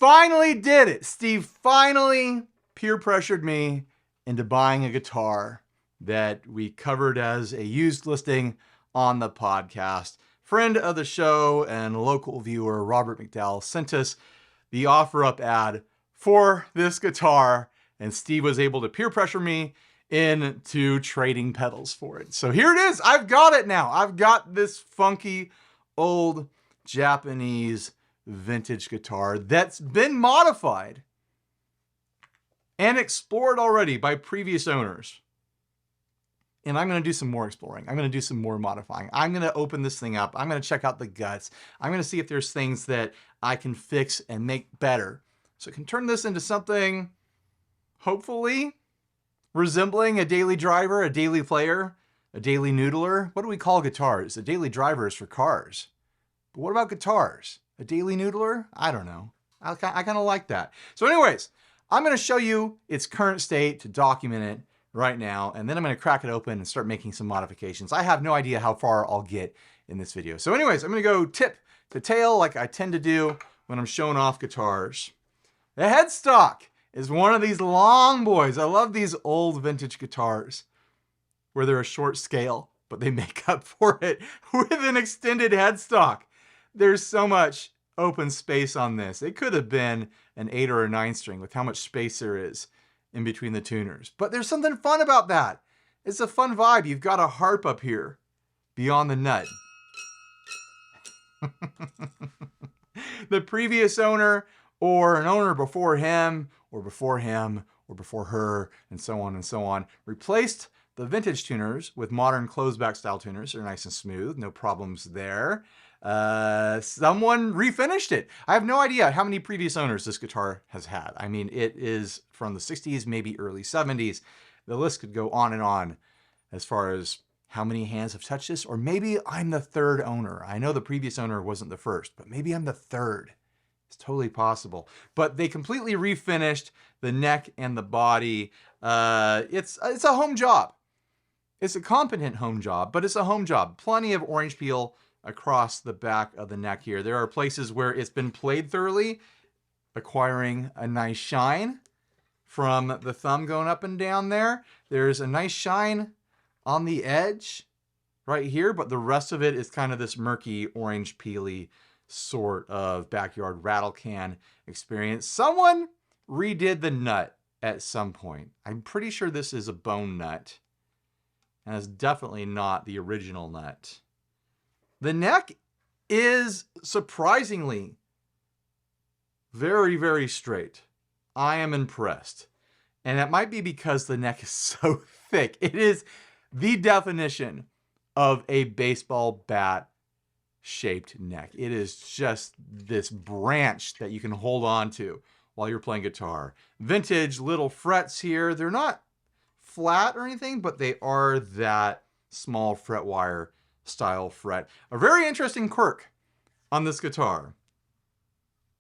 finally did it. Steve finally peer pressured me into buying a guitar that we covered as a used listing on the podcast. Friend of the show and local viewer Robert McDowell sent us the OfferUp ad for this guitar, and Steve was able to peer pressure me into trading pedals for it. So here it is. I've got it now. I've got this funky old Japanese vintage guitar that's been modified and explored already by previous owners. And I'm going to do some more exploring. I'm going to do some more modifying. I'm going to open this thing up. I'm going to check out the guts. I'm going to see if there's things that I can fix and make better, so I can turn this into something hopefully resembling a daily driver, a daily player, a daily noodler. What do we call guitars? A daily driver is for cars. But what about guitars? A daily noodler? I don't know. I kind of like that. So anyways, I'm going to show you its current state to document it right now, and then I'm going to crack it open and start making some modifications. I have no idea how far I'll get in this video. So anyways, I'm going to go tip to tail like I tend to do when I'm showing off guitars. The headstock is one of these long boys. I love these old vintage guitars where they're a short scale, but they make up for it with an extended headstock. There's so much open space on this. It could have been an 8 or a 9 string with how much space there is in between the tuners. But there's something fun about that. It's a fun vibe. You've got a harp up here beyond the nut. The previous owner or an owner before him or before him or before her and so on replaced the vintage tuners with modern closed-back style tuners. They're nice and smooth, no problems there. Someone refinished it. I have no idea how many previous owners this guitar has had. I mean, it is from the 60s, maybe early 70s. The list could go on and on as far as how many hands have touched this, or maybe I'm the third owner. I know the previous owner wasn't the first, but maybe I'm the third. It's totally possible. But they completely refinished the neck and the body. It's a home job. It's a competent home job, but it's a home job. Plenty of orange peel across the back of the neck here. There are places where it's been played thoroughly, acquiring a nice shine from the thumb going up and down there. There's a nice shine on the edge right here, but the rest of it is kind of this murky, orange peely sort of backyard rattle can experience. Someone redid the nut at some point. I'm pretty sure this is a bone nut, and it's definitely not the original nut. The neck is surprisingly very, very straight. I am impressed. And that might be because the neck is so thick. It is the definition of a baseball bat shaped neck. It is just this branch that you can hold on to while you're playing guitar. Vintage little frets here. They're not flat or anything, but they are that small fret wire style fret. A very interesting quirk on this guitar.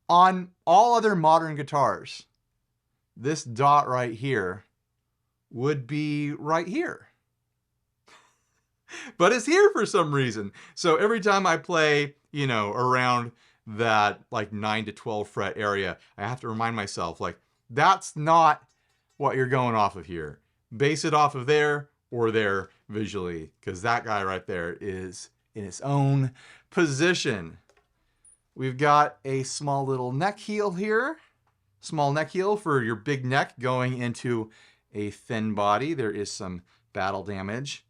On all other modern guitars, this dot right here would be right here. But it's here for some reason. So every time I play, around that like 9 to 12 fret area, I have to remind myself, like, that's not what you're going off of here. Base it off of there or there visually, because that guy right there is in its own position. We've got a small little neck heel here. Small neck heel for your big neck going into a thin body. There is some battle damage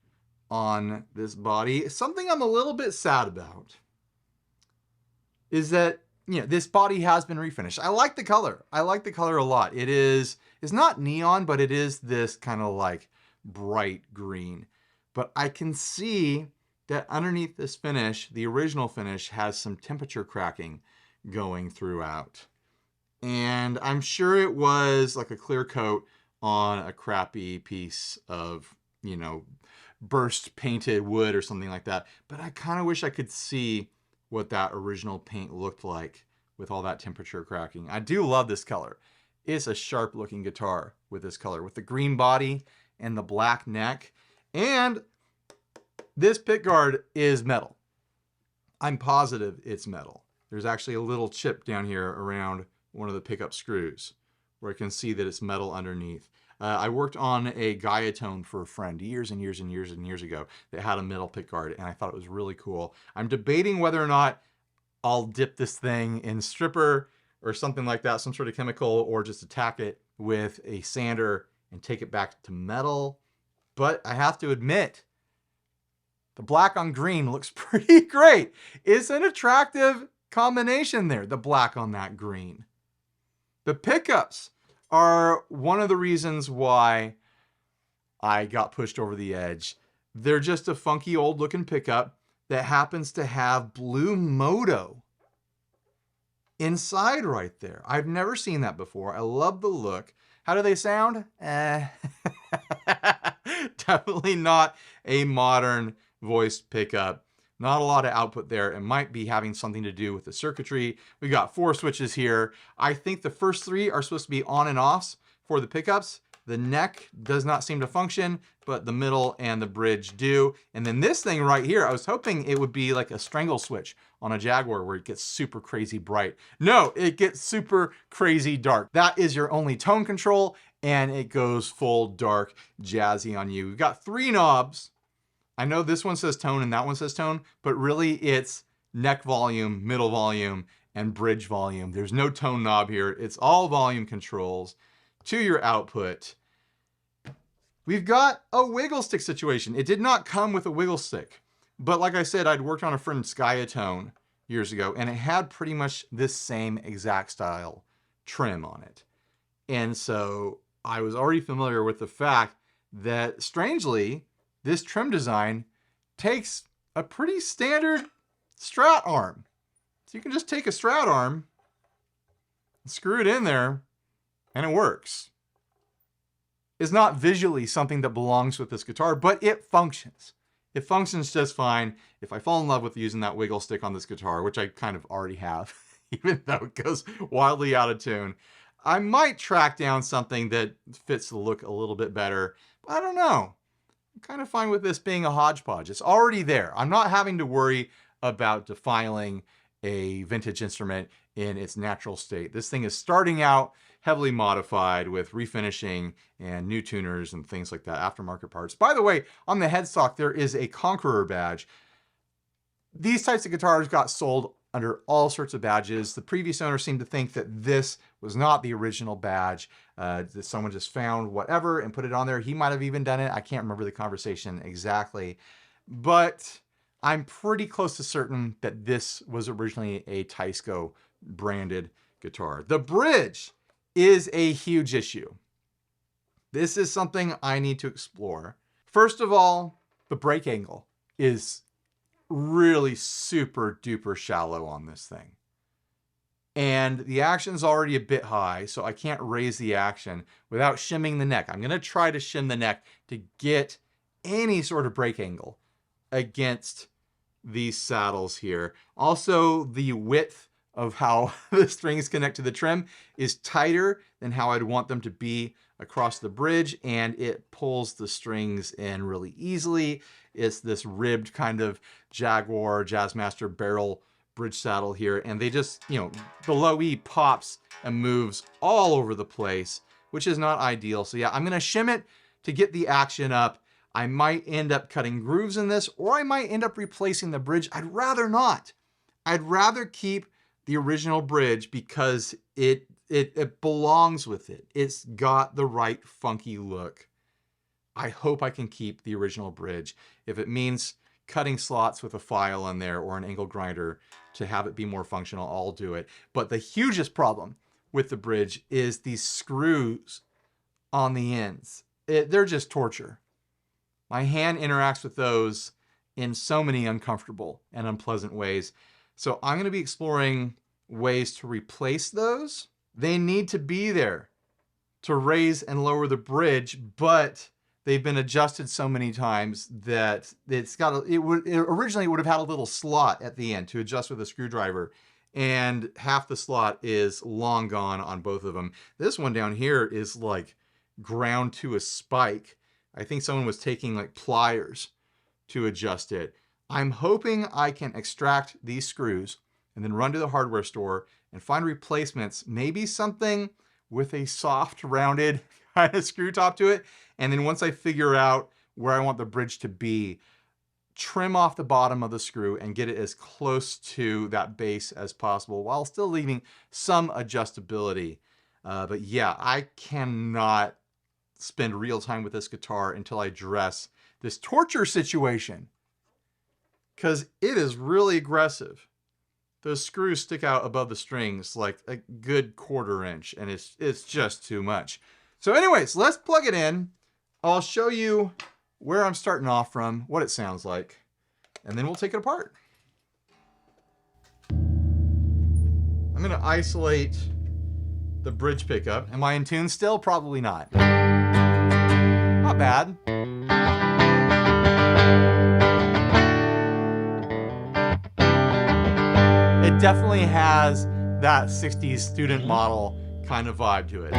on this body. Something I'm a little bit sad about is that, this body has been refinished. I like the color. I like the color a lot. It's not neon, but it is this kind of like bright green. But I can see that underneath this finish, the original finish has some temperature cracking going throughout. And I'm sure it was like a clear coat on a crappy piece of, burst painted wood or something like that. But I kind of wish I could see what that original paint looked like with all that temperature cracking. I do love this color. It's a sharp looking guitar with this color, with the green body and the black neck. And this pickguard is metal. I'm positive it's metal. There's actually a little chip down here around one of the pickup screws where I can see that it's metal underneath. I worked on a Gaiatone for a friend years and years and years and years ago that had a metal pick guard, and I thought it was really cool. I'm debating whether or not I'll dip this thing in stripper or something like that, some sort of chemical, or just attack it with a sander and take it back to metal. But I have to admit, the black on green looks pretty great. It's an attractive combination there, the black on that green. The pickups are one of the reasons why I got pushed over the edge. They're just a funky old looking pickup that happens to have blue moto inside right there. I've never seen that before. I love the look. How do they sound? Definitely not a modern voiced pickup. Not a lot of output there. It might be having something to do with the circuitry. We got 4 switches here. I think the first 3 are supposed to be on and offs for the pickups. The neck does not seem to function, but the middle and the bridge do. And then this thing right here, I was hoping it would be like a strangle switch on a Jaguar where it gets super crazy bright. No, it gets super crazy dark. That is your only tone control, and it goes full dark jazzy on you. We've got 3 knobs. I know this one says tone and that one says tone, but really it's neck volume, middle volume, and bridge volume. There's no tone knob here. It's all volume controls to your output. We've got a wiggle stick situation. It did not come with a wiggle stick, but like I said, I'd worked on a friend's Skyatone years ago, and it had pretty much this same exact style trim on it. And so I was already familiar with the fact that, strangely, this trim design takes a pretty standard Strat arm. So you can just take a Strat arm, screw it in there, and it works. It's not visually something that belongs with this guitar, but it functions. It functions just fine. If I fall in love with using that wiggle stick on this guitar, which I kind of already have, even though it goes wildly out of tune, I might track down something that fits the look a little bit better. But I don't know. I'm kind of fine with this being a hodgepodge. It's already there. I'm not having to worry about defiling a vintage instrument in its natural state. This thing is starting out heavily modified with refinishing and new tuners and things like that, aftermarket parts. By the way, on the headstock, there is a Conqueror badge. These types of guitars got sold under all sorts of badges. The previous owner seemed to think that this was not the original badge, that someone just found whatever and put it on there. He might have even done it. I can't remember the conversation exactly, but I'm pretty close to certain that this was originally a Teisco branded guitar. The bridge is a huge issue. This is something I need to explore. First of all, the break angle is really super duper shallow on this thing. And the action's already a bit high, so I can't raise the action without shimming the neck. I'm going to try to shim the neck to get any sort of break angle against these saddles here. Also, the width of how the strings connect to the trim is tighter than how I'd want them to be across the bridge, and it pulls the strings in really easily. It's this ribbed kind of Jaguar Jazzmaster barrel bridge saddle here, and they just, the low E pops and moves all over the place, which is not ideal. So yeah, I'm gonna shim it to get the action up. I might end up cutting grooves in this, or I might end up replacing the bridge. I'd rather not. I'd rather keep the original bridge because it belongs with it. It's got the right funky look. I hope I can keep the original bridge. If it means cutting slots with a file in there or an angle grinder to have it be more functional, I'll do it. But the hugest problem with the bridge is these screws on the ends. They're just torture. My hand interacts with those in so many uncomfortable and unpleasant ways. So I'm going to be exploring ways to replace those. They need to be there to raise and lower the bridge, but they've been adjusted so many times that originally it would have had a little slot at the end to adjust with a screwdriver, and half the slot is long gone on both of them. This one down here is like ground to a spike. I think someone was taking like pliers to adjust it. I'm hoping I can extract these screws and then run to the hardware store and find replacements. Maybe something with a soft, rounded kind of screw top to it. And then once I figure out where I want the bridge to be, trim off the bottom of the screw and get it as close to that base as possible while still leaving some adjustability. But yeah, I cannot spend real time with this guitar until I address this torture situation, because it is really aggressive. Those screws stick out above the strings like a good 1/4 inch, and it's just too much. So anyways, let's plug it in. I'll show you where I'm starting off from, what it sounds like, and then we'll take it apart. I'm gonna isolate the bridge pickup. Am I in tune still? Probably not. Not bad. It definitely has that 60s student model kind of vibe to it.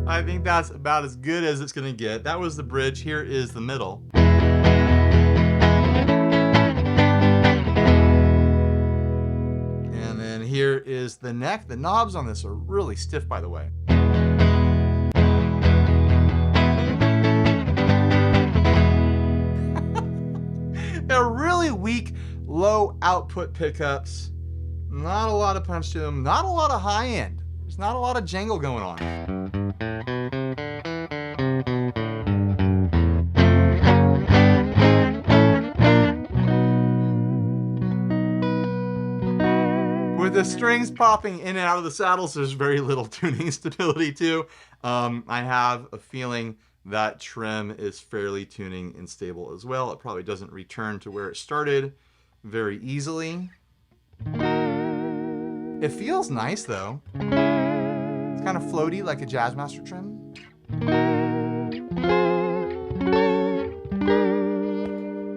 I think that's about as good as it's gonna get. That was the bridge. Here is the middle. And then here is the neck. The knobs on this are really stiff, by the way. They're really weak, low output pickups. Not a lot of punch to them. Not a lot of high end. There's not a lot of jangle going on. With the strings popping in and out of the saddles, there's very little tuning stability too. I have a feeling that trim is fairly tuning unstable as well. It probably doesn't return to where it started very easily. It feels nice though. It's kind of floaty like a Jazzmaster trim.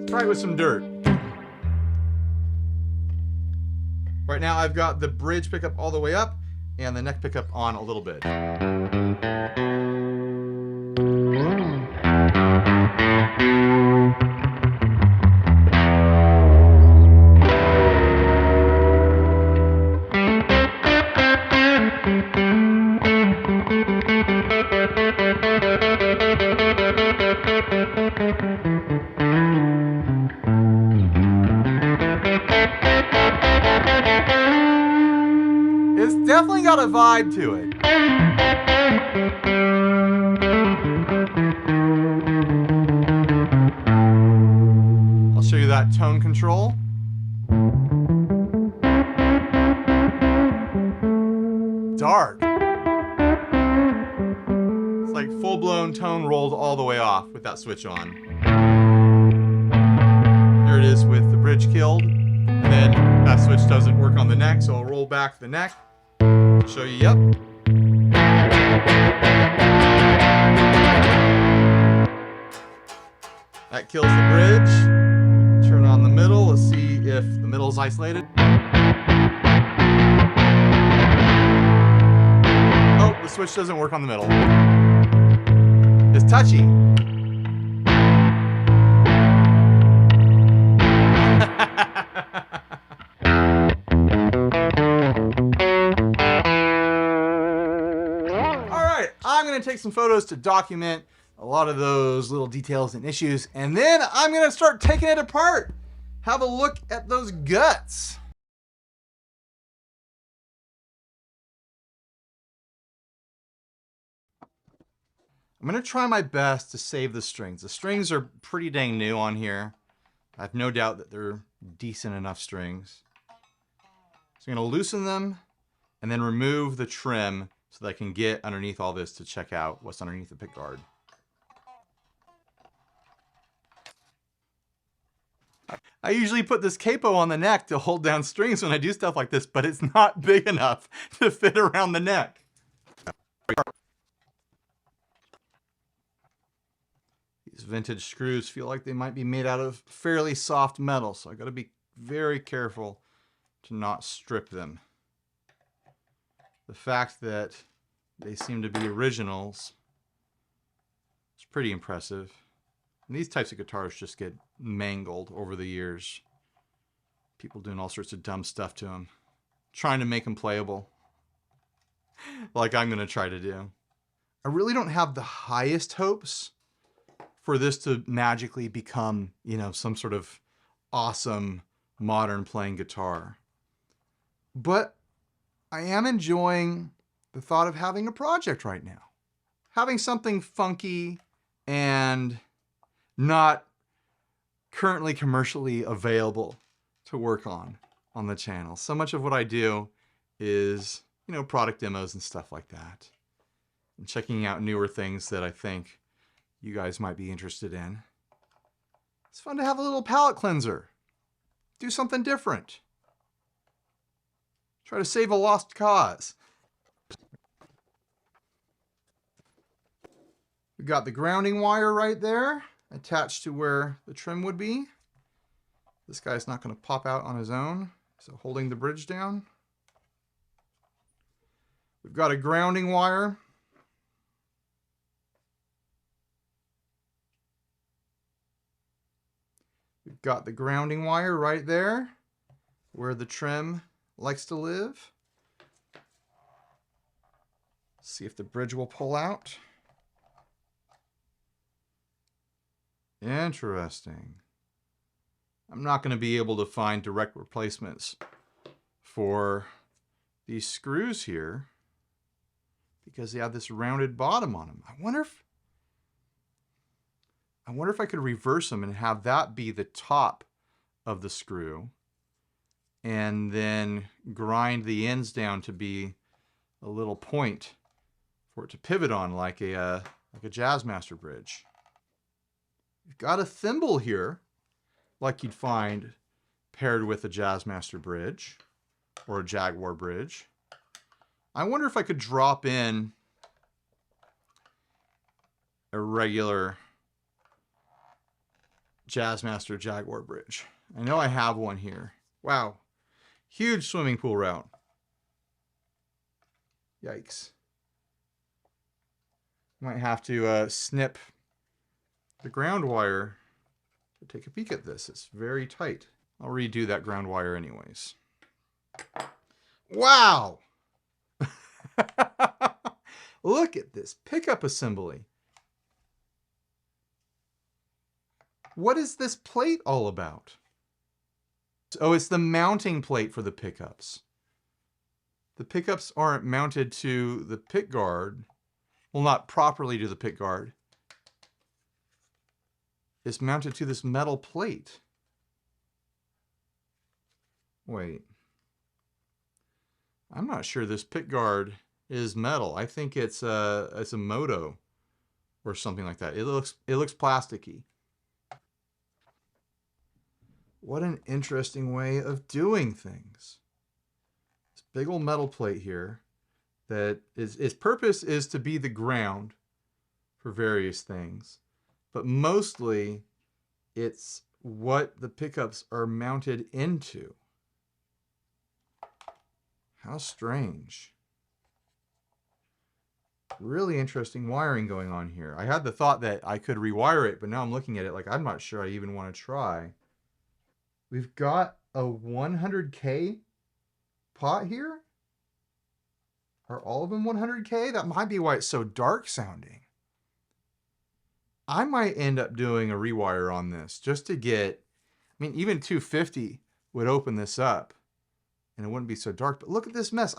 Try it with some dirt. Right now I've got the bridge pickup all the way up and the neck pickup on a little bit. It's definitely got a vibe to it. I'll show you that tone control. Dark. It's like full-blown tone rolled all the way off with that switch on. There it is with the bridge killed. And then that switch doesn't work on the neck, so I'll roll back the neck. Show you, yep. That kills the bridge. Turn on the middle. Let's see if the middle is isolated. Oh, the switch doesn't work on the middle. It's touchy. I'm going to take some photos to document a lot of those little details and issues, and then I'm going to start taking it apart. Have a look at those guts. I'm going to try my best to save the strings. The strings are pretty dang new on here. I have no doubt that they're decent enough strings. So I'm going to loosen them and then remove the trim so that I can get underneath all this to check out what's underneath the pickguard. I usually put this capo on the neck to hold down strings when I do stuff like this, but it's not big enough to fit around the neck. These vintage screws feel like they might be made out of fairly soft metal, so I gotta be very careful to not strip them. the fact that they seem to be originals is pretty impressive. And these types of guitars just get mangled over the years. People doing all sorts of dumb stuff to them, trying to make them playable, like I'm going to try to do. I really don't have the highest hopes for this to magically become, you know, some sort of awesome modern playing guitar. But I am enjoying the thought of having a project right now. Having something funky and not currently commercially available to work on the channel. So much of what I do is, you know, product demos and stuff like that. And checking out newer things that I think you guys might be interested in. It's fun to have a little palate cleanser. Do something different. Try to save a lost cause. We've got the grounding wire right there, attached to where the trim would be. This guy's not going to pop out on his own, so holding the bridge down. We've got a grounding wire. We've got the grounding wire right there, where the trim likes to live. See if the bridge will pull out. Interesting. I'm not going to be able to find direct replacements for these screws here because they have this rounded bottom on them. I wonder if I could reverse them and have that be the top of the screw and then grind the ends down to be a little point for it to pivot on like a Jazzmaster bridge. You've got a thimble here, like you'd find paired with a Jazzmaster bridge or a Jaguar bridge. I wonder if I could drop in a regular Jazzmaster Jaguar bridge. I know I have one here. Wow. Huge swimming pool route. Yikes. Might have to snip the ground wire to take a peek at this. It's very tight. I'll redo that ground wire anyways. Wow! Look at this pickup assembly. What is this plate all about? Oh, it's the mounting plate for the pickups. The pickups aren't mounted to the pick guard. Well, not properly to the pick guard. It's mounted to this metal plate. Wait. I'm not sure this pick guard is metal. I think it's a moto or something like that. It looks plasticky. What an interesting way of doing things. This big old metal plate here that its purpose is to be the ground for various things. But mostly, it's what the pickups are mounted into. How strange. Really interesting wiring going on here. I had the thought that I could rewire it, but now I'm looking at it like I'm not sure I even want to try. We've got a 100K pot here. Are all of them 100K? That might be why it's so dark sounding. I might end up doing a rewire on this just to get, I mean, even 250 would open this up and it wouldn't be so dark. But look at this mess.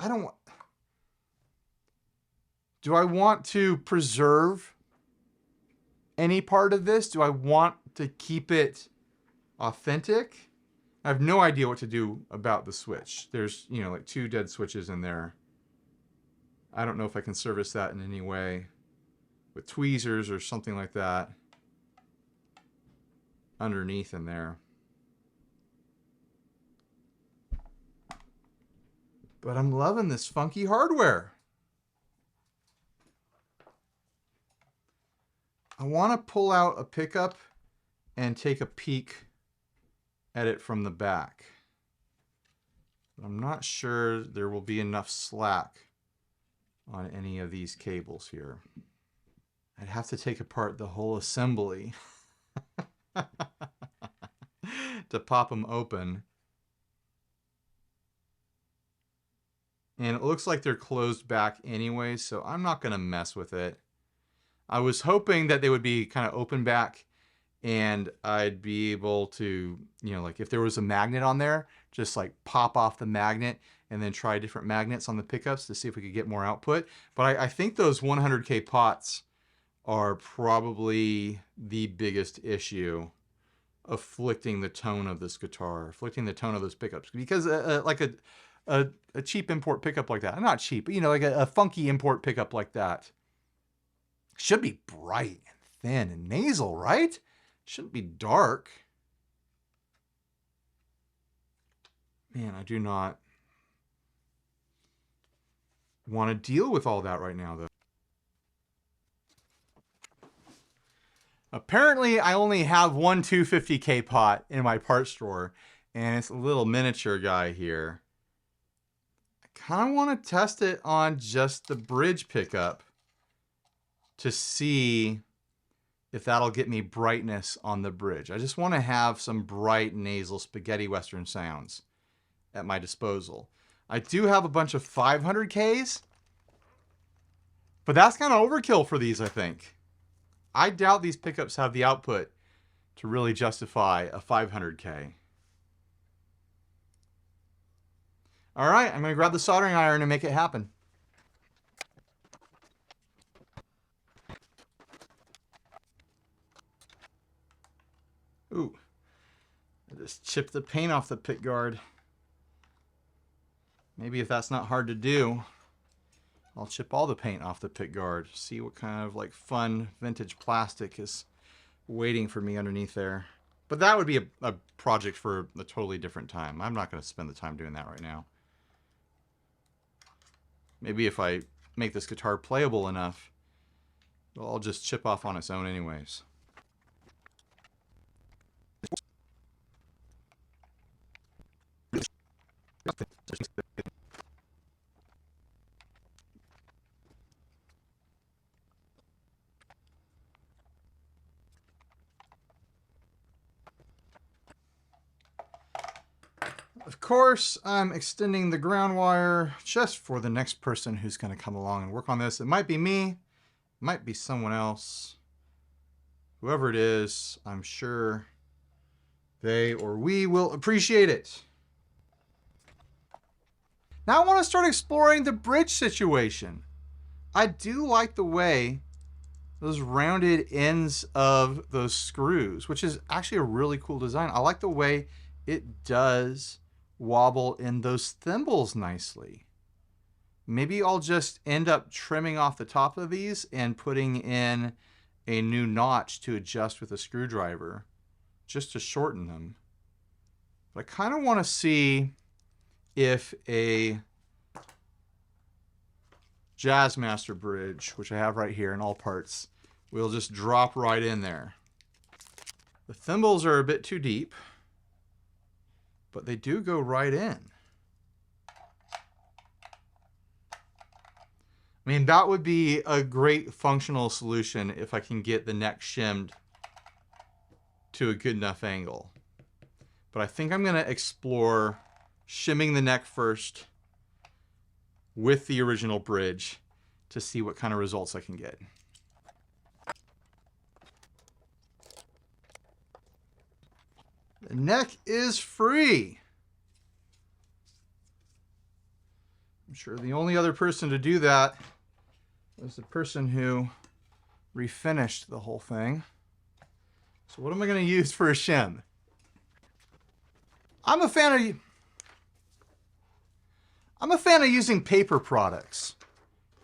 Do I want to preserve any part of this? Do I want to keep it authentic? I have no idea what to do about the switch. There's, you know, like 2 dead switches in there. I don't know if I can service that in any way with tweezers or something like that underneath in there. But I'm loving this funky hardware. I want to pull out a pickup and take a peek at it from the back. But I'm not sure there will be enough slack on any of these cables here. I'd have to take apart the whole assembly to pop them open. And it looks like they're closed back anyway, so I'm not going to mess with it. I was hoping that they would be kind of open back and I'd be able to, you know, like if there was a magnet on there, just like pop off the magnet and then try different magnets on the pickups to see if we could get more output. But I think those 100K pots are probably the biggest issue afflicting the tone of this guitar, afflicting the tone of those pickups. Because like a cheap import pickup like that, not cheap, but you know, like a funky import pickup like that should be bright and thin and nasal, right? Shouldn't be dark. Man, I do not want to deal with all that right now, though. Apparently, I only have one 250K pot in my parts drawer, and it's a little miniature guy here. I kind of want to test it on just the bridge pickup to see if that'll get me brightness on the bridge. I just want to have some bright nasal spaghetti western sounds at my disposal. I do have a bunch of 500Ks, but that's kind of overkill for these, I think. I doubt these pickups have the output to really justify a 500K. All right, I'm going to grab the soldering iron and make it happen. Ooh, I just chipped the paint off the pick guard. Maybe if that's not hard to do, I'll chip all the paint off the pick guard. See what kind of like fun vintage plastic is waiting for me underneath there. But that would be a project for a totally different time. I'm not going to spend the time doing that right now. Maybe if I make this guitar playable enough, I'll just chip off on its own anyways. Of course, I'm extending the ground wire just for the next person who's going to come along and work on this. It might be me, it might be someone else. Whoever it is, I'm sure they or we will appreciate it. Now I want to start exploring the bridge situation. I do like the way those rounded ends of those screws, which is actually a really cool design. I like the way it does wobble in those thimbles nicely. Maybe I'll just end up trimming off the top of these and putting in a new notch to adjust with a screwdriver just to shorten them. But I kind of want to see if a Jazzmaster bridge, which I have right here in all parts, will just drop right in there. The thimbles are a bit too deep, but they do go right in. I mean, that would be a great functional solution if I can get the neck shimmed to a good enough angle. But I think I'm going to explore shimming the neck first with the original bridge to see what kind of results I can get. The neck is free. I'm sure the only other person to do that was the person who refinished the whole thing. So what am I going to use for a shim? I'm a fan of using paper products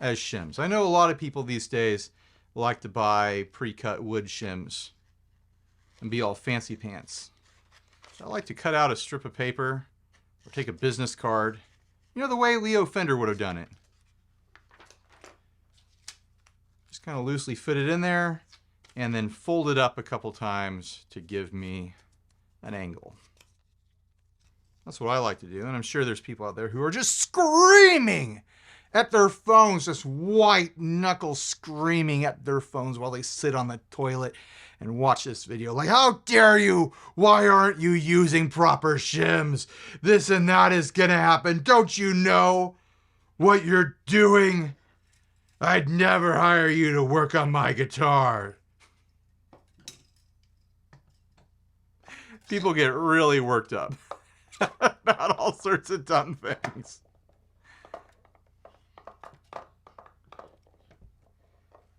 as shims. I know a lot of people these days like to buy pre-cut wood shims and be all fancy pants. I like to cut out a strip of paper or take a business card, you know, the way Leo Fender would have done it. Just kind of loosely fit it in there and then fold it up a couple times to give me an angle. That's what I like to do, and I'm sure there's people out there who are just screaming at their phones, just white knuckles screaming at their phones while they sit on the toilet and watch this video. Like, how dare you? Why aren't you using proper shims? This and that is gonna happen. Don't you know what you're doing? I'd never hire you to work on my guitar. People get really worked up about all sorts of dumb things.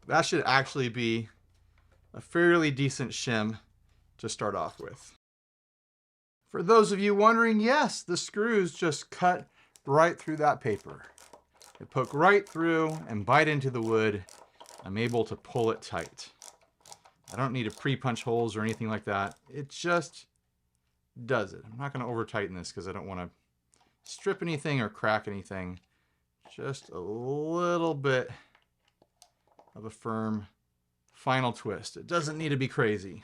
That should actually be a fairly decent shim to start off with. For those of you wondering, yes, the screws just cut right through that paper. They poke right through and bite into the wood. I'm able to pull it tight. I don't need to pre-punch holes or anything like that. It just does it. I'm not going to over tighten this because I don't want to strip anything or crack anything. Just a little bit of a firm final twist. It doesn't need to be crazy.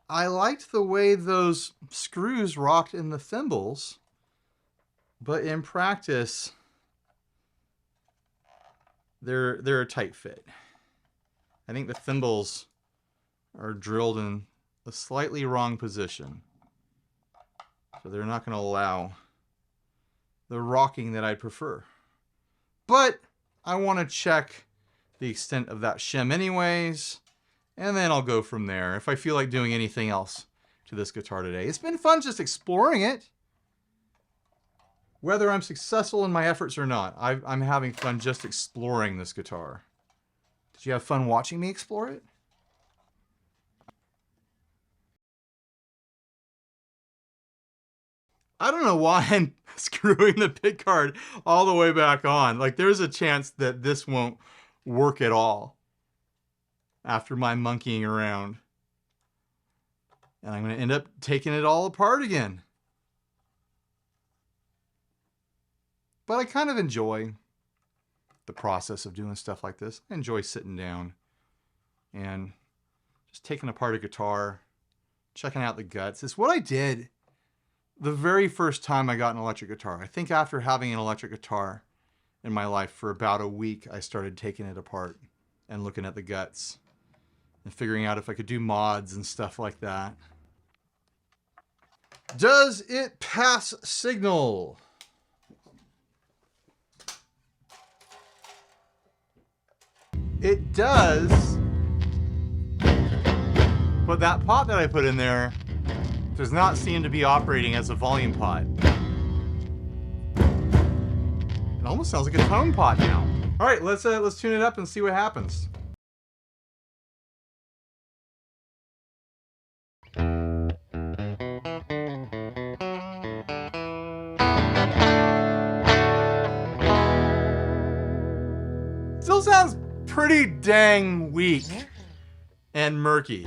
I liked the way those screws rocked in the thimbles, but in practice, they're a tight fit. I think the thimbles are drilled in a slightly wrong position, so they're not going to allow the rocking that I'd prefer. But I want to check the extent of that shim anyways, and then I'll go from there if I feel like doing anything else to this guitar today. It's been fun just exploring it. Whether I'm successful in my efforts or not, I'm having fun just exploring this guitar. Did you have fun watching me explore it? I don't know why I'm screwing the pick guard all the way back on. Like, there's a chance that this won't work at all after my monkeying around. And I'm going to end up taking it all apart again. But I kind of enjoy the process of doing stuff like this. I enjoy sitting down and just taking apart a guitar, checking out the guts. It's what I did the very first time I got an electric guitar. I think after having an electric guitar in my life for about a week, I started taking it apart and looking at the guts and figuring out if I could do mods and stuff like that. Does it pass signal? It does, but that pot that I put in there does not seem to be operating as a volume pot. It almost sounds like a tone pot now. All right, let's tune it up and see what happens. Still sounds pretty dang weak and murky.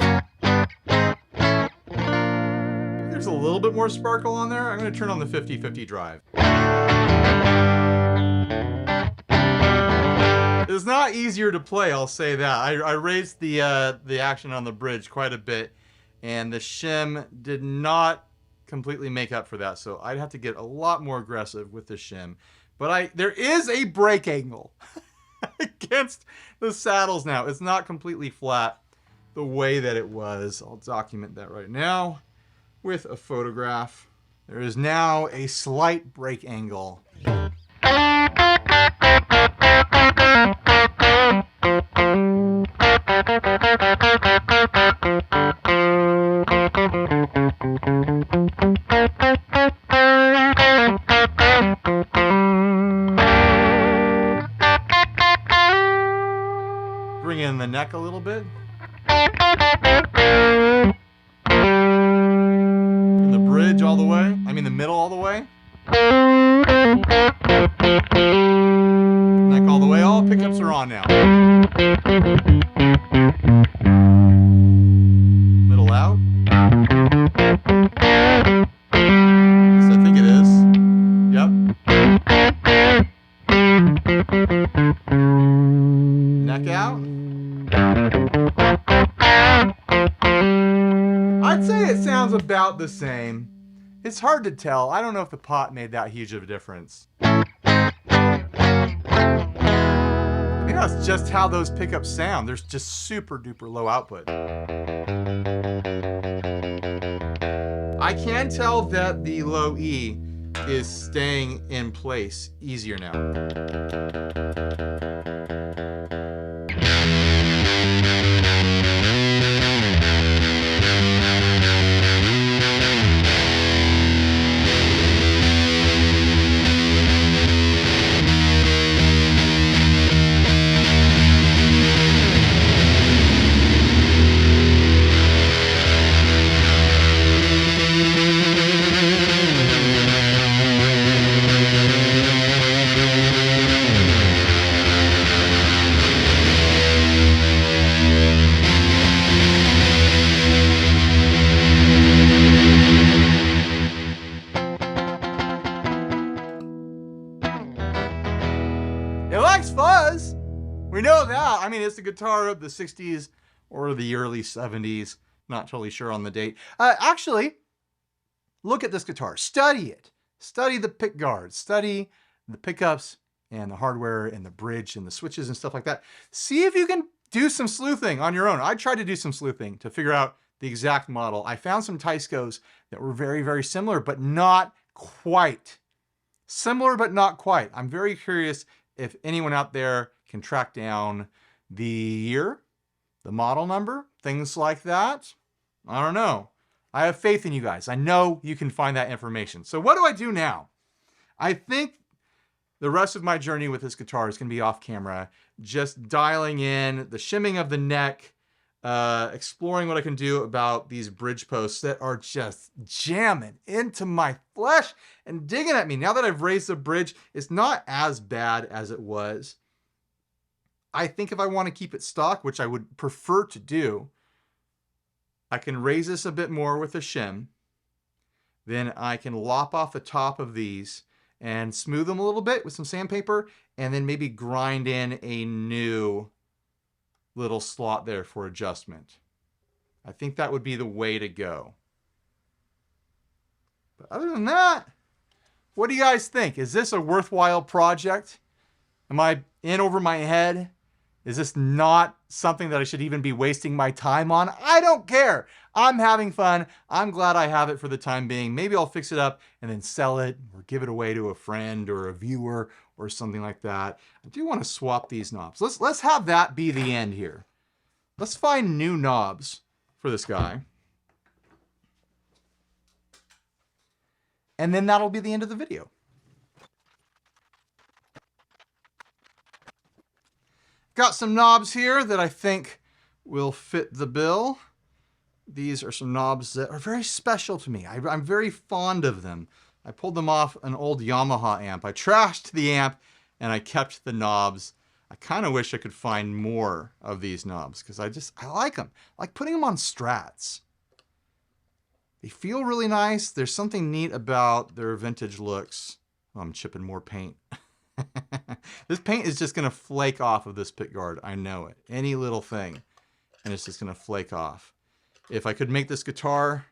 There's a little bit more sparkle on there. I'm going to turn on the 50/50 drive. It's not easier to play, I'll say that. I raised the action on the bridge quite a bit, and the shim did not completely make up for that, so I'd have to get a lot more aggressive with the shim. But there is a break angle against the saddles now. It's not completely flat the way that it was. I'll document that right now with a photograph. There is now a slight break angle. Bring in the neck a little bit. The bridge all the way. I mean the middle all the way. Neck all the way. All pickups are on now. Middle out. Yes, I think it is. Yep. Neck out. I'd say it sounds about the same. It's hard to tell. I don't know if the pot made that huge of a difference. that's just how those pickups sound. There's just super duper low output. I can tell that the low E is staying in place easier now. It likes fuzz. We know that. I mean, it's the guitar of the 60s or the early 70s. Not totally sure on the date. Actually, look at this guitar. Study it. Study the pick guards. Study the pickups and the hardware and the bridge and the switches and stuff like that. See if you can do some sleuthing on your own. I tried to do some sleuthing to figure out the exact model. I found some Teiscos that were very, very similar, but not quite. Similar, but not quite. I'm very curious if anyone out there can track down the year, the model number, things like that. I don't know. I have faith in you guys. I know you can find that information. So what do I do now? I think the rest of my journey with this guitar is going to be off camera, just dialing in the shimming of the neck, exploring what I can do about these bridge posts that are just jamming into my flesh and digging at me. Now that I've raised the bridge, it's not as bad as it was. I think if I want to keep it stock, which I would prefer to do, I can raise this a bit more with a shim. Then I can lop off the top of these and smooth them a little bit with some sandpaper, and then maybe grind in a new little slot there for adjustment. I think that would be the way to go. But other than that, what do you guys think? Is this a worthwhile project? Am I in over my head? Is this not something that I should even be wasting my time on? I don't care. I'm having fun. I'm glad I have it for the time being. Maybe I'll fix it up and then sell it or give it away to a friend or a viewer or something like that. I do want to swap these knobs. Let's have that be the end here. Let's find new knobs for this guy. And then that'll be the end of the video. Got some knobs here that I think will fit the bill. These are some knobs that are very special to me. I'm very fond of them. I pulled them off an old Yamaha amp. I trashed the amp and I kept the knobs. I kind of wish I could find more of these knobs because I like them. I like putting them on Strats. They feel really nice. There's something neat about their vintage looks. Oh, I'm chipping more paint. This paint is just going to flake off of this pickguard. I know it. Any little thing. And it's just going to flake off. If I could make this guitar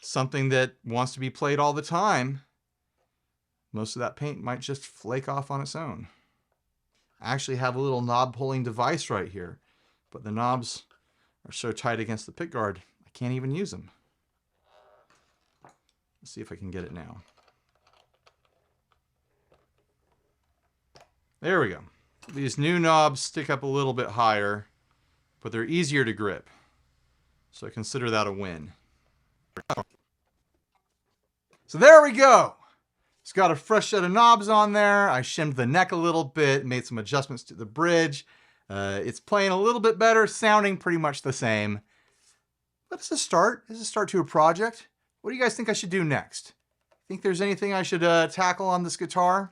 something that wants to be played all the time, most of that paint might just flake off on its own. I actually have a little knob pulling device right here, but the knobs are so tight against the pickguard, I can't even use them. Let's see if I can get it now. There we go. These new knobs stick up a little bit higher, but they're easier to grip. So I consider that a win. So there we go. It's got a fresh set of knobs on there. I shimmed the neck a little bit, made some adjustments to the bridge. It's playing a little bit better, sounding pretty much the same. But it's a start. It's a start to a project. What do you guys think I should do next? Think there's anything I should tackle on this guitar?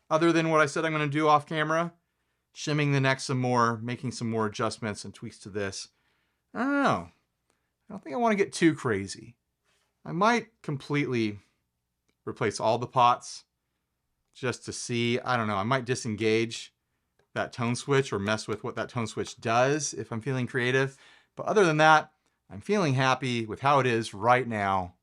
Other than what I said I'm going to do off camera? Shimming the neck some more, making some more adjustments and tweaks to this. I don't know. I don't think I want to get too crazy. I might completely replace all the pots just to see. I don't know. I might disengage that tone switch or mess with what that tone switch does if I'm feeling creative. But other than that, I'm feeling happy with how it is right now.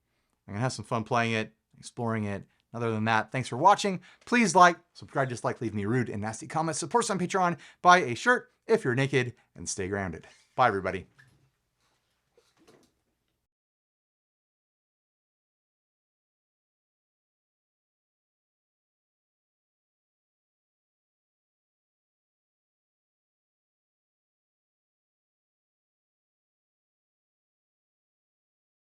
I'm going to have some fun playing it, exploring it. Other than that, thanks for watching. Please like, subscribe, dislike, leave me rude and nasty comments. Support us on Patreon. Buy a shirt if you're naked and stay grounded. Bye, everybody.